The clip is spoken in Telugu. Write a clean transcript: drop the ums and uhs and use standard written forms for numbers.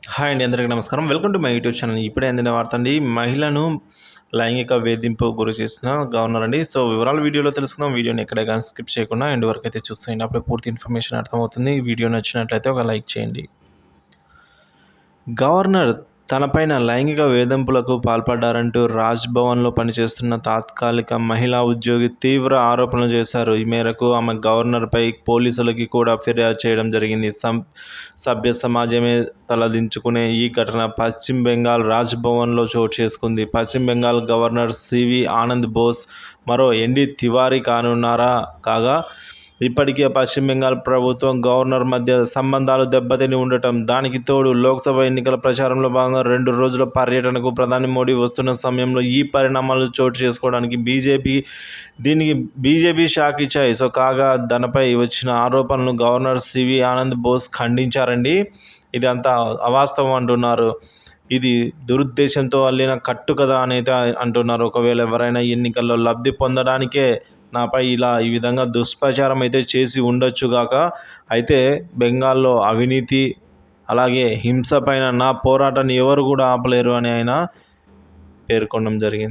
హాయ్ అండి, అందరికీ నమస్కారం. Welcome to my YouTube channel. ఇప్పుడే అందిన వార్త అండి. మహిళను లైంగిక వేధింపు గురి చేసిన గవర్నర్ అండి. సో వివరాలు వీడియోలో తెలుసుకుందాం. వీడియోని ఎక్కడ కానీ స్కిప్ చేయకుండా ఎండ్ వరకు అయితే చూసేయండి. అప్పుడే పూర్తి ఇన్ఫర్మేషన్ అర్థమవుతుంది. వీడియో నచ్చినట్లయితే ఒక లైక్ చేయండి. గవర్నర్ తనపైన లైంగిక వేధింపులకు పాల్పడ్డారంటూ రాజ్భవన్లో పనిచేస్తున్న తాత్కాలిక మహిళా ఉద్యోగి తీవ్ర ఆరోపణలు చేశారు. ఈ మేరకు ఆమె గవర్నర్పై పోలీసులకి కూడా ఫిర్యాదు చేయడం జరిగింది. సభ్య సమాజమే తలదించుకునే ఈ ఘటన పశ్చిమ బెంగాల్ రాజ్భవన్లో చోటు చేసుకుంది. పశ్చిమ బెంగాల్ గవర్నర్ సివి ఆనంద్ బోస్ మరో ఎన్డీ తివారీ కాగా ఇప్పటికే పశ్చిమ బెంగాల్ ప్రభుత్వం గవర్నర్ మధ్య సంబంధాలు దెబ్బతిని ఉండటం, దానికి తోడు లోక్సభ ఎన్నికల ప్రచారంలో భాగంగా 2 రోజుల పర్యటనకు ప్రధాని మోడీ వస్తున్న సమయంలో ఈ పరిణామాలు చోటు చేసుకోవడానికి దీనికి బీజేపీ షాక్ ఇచ్చాయి. కాగా దానిపై వచ్చిన ఆరోపణలను గవర్నర్ సివి ఆనంద్ బోస్ ఖండించారండి. ఇది అంతా అవాస్తవం అంటున్నారు. ఇది దురుద్దేశంతో అల్లిన కట్టుకథ అనేది అంటున్నారు. ఒకవేళ ఎవరైనా ఎన్నికల్లో లబ్ధి పొందడానికే నాపై ఈ విధంగా దుష్ప్రచారం అయితే చేసి ఉండొచ్చుగాక. అయితే బెంగాల్లో అవినీతి అలాగే హింస పైన నా పోరాటాన్ని ఎవరు కూడా ఆపలేరు అని ఆయన పేర్కొనడం జరిగింది.